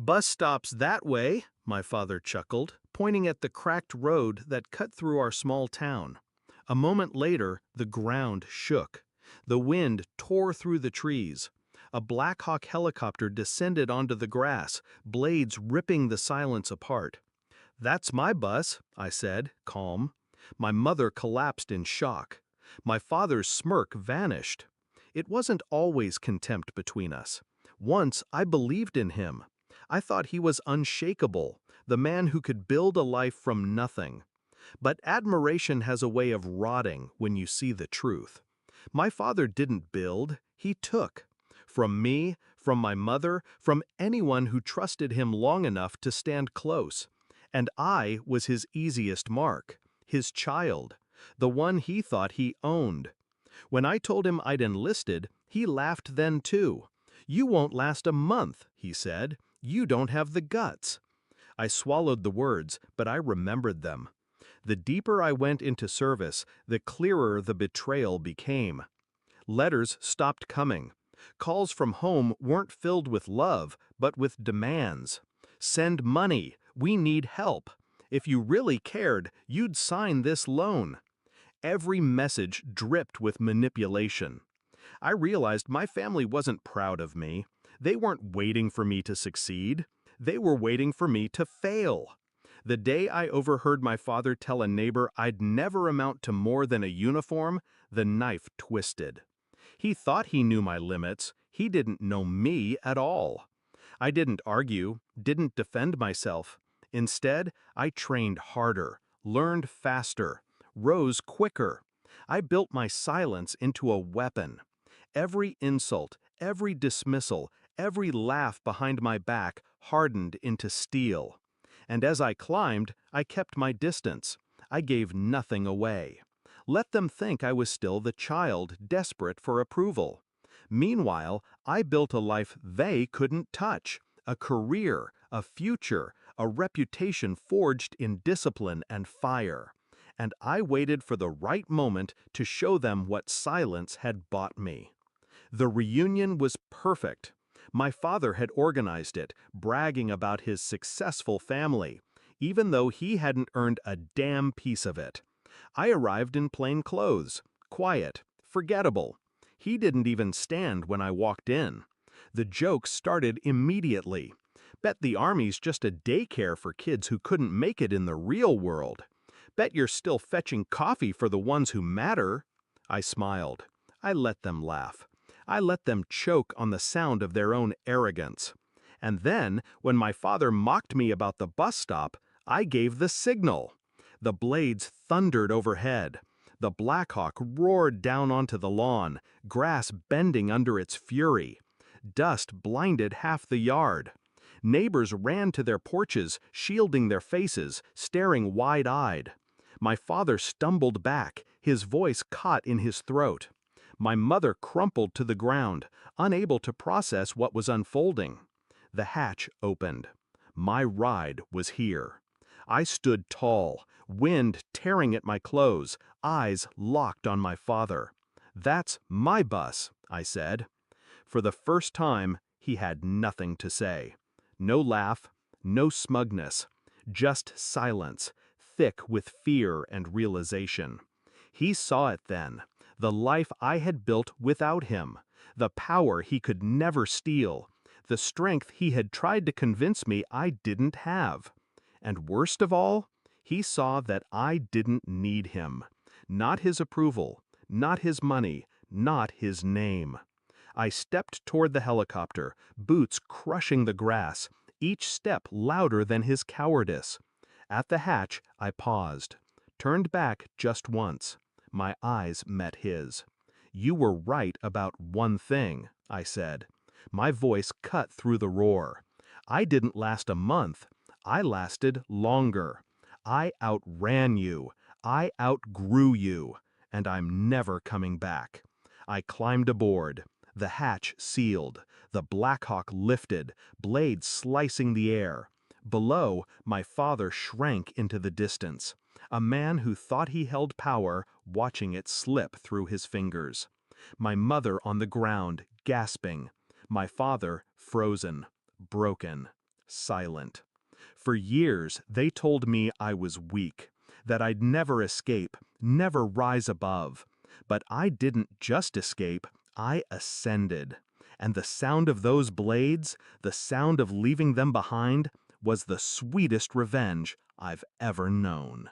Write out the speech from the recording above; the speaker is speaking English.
Bus stops that way, my father chuckled, pointing at the cracked road that cut through our small town. A moment later, the ground shook. The wind tore through the trees. A Black Hawk helicopter descended onto the grass, blades ripping the silence apart. "That's my bus," I said, calm. My mother collapsed in shock. My father's smirk vanished. It wasn't always contempt between us. Once I believed in him. I thought he was unshakable, the man who could build a life from nothing. But admiration has a way of rotting when you see the truth. My father didn't build, he took. From me, from my mother, from anyone who trusted him long enough to stand close. And I was his easiest mark, his child, the one he thought he owned. When I told him I'd enlisted, he laughed then too. "You won't last a month," he said. "You don't have the guts." I swallowed the words, but I remembered them. The deeper I went into service, the clearer the betrayal became. Letters stopped coming. Calls from home weren't filled with love, but with demands. "Send money. We need help. If you really cared, you'd sign this loan." Every message dripped with manipulation. I realized my family wasn't proud of me. They weren't waiting for me to succeed. They were waiting for me to fail. The day I overheard my father tell a neighbor I'd never amount to more than a uniform, the knife twisted. He thought he knew my limits. He didn't know me at all. I didn't argue, didn't defend myself. Instead, I trained harder, learned faster, rose quicker. I built my silence into a weapon. Every insult, every dismissal, every laugh behind my back hardened into steel. And as I climbed, I kept my distance. I gave nothing away. Let them think I was still the child desperate for approval. Meanwhile, I built a life they couldn't touch, a career, a future, a reputation forged in discipline and fire. And I waited for the right moment to show them what silence had bought me. The reunion was perfect. My father had organized it, bragging about his successful family, even though he hadn't earned a damn piece of it. I arrived in plain clothes, quiet, forgettable. He didn't even stand when I walked in. The jokes started immediately. "Bet the army's just a daycare for kids who couldn't make it in the real world. Bet you're still fetching coffee for the ones who matter." I smiled. I let them laugh. I let them choke on the sound of their own arrogance. And then, when my father mocked me about the bus stop, I gave the signal. The blades thundered overhead. The Black Hawk roared down onto the lawn, grass bending under its fury. Dust blinded half the yard. Neighbors ran to their porches, shielding their faces, staring wide-eyed. My father stumbled back, his voice caught in his throat. My mother crumpled to the ground, unable to process what was unfolding. The hatch opened. My ride was here. I stood tall, wind tearing at my clothes, eyes locked on my father. "That's my bus," I said. For the first time, he had nothing to say. No laugh, no smugness, just silence, thick with fear and realization. He saw it then, the life I had built without him, the power he could never steal, the strength he had tried to convince me I didn't have. And worst of all, he saw that I didn't need him. Not his approval, not his money, not his name. I stepped toward the helicopter, boots crushing the grass, each step louder than his cowardice. At the hatch, I paused, turned back just once. My eyes met his. "You were right about one thing," I said. My voice cut through the roar. "I didn't last a month. I lasted longer. I outran you. I outgrew you. And I'm never coming back." I climbed aboard. The hatch sealed. The Black Hawk lifted, blades slicing the air. Below, my father shrank into the distance. A man who thought he held power, watching it slip through his fingers. My mother on the ground, gasping. My father frozen, broken, silent. For years, they told me I was weak, that I'd never escape, never rise above. But I didn't just escape, I ascended. And the sound of those blades, the sound of leaving them behind, was the sweetest revenge I've ever known.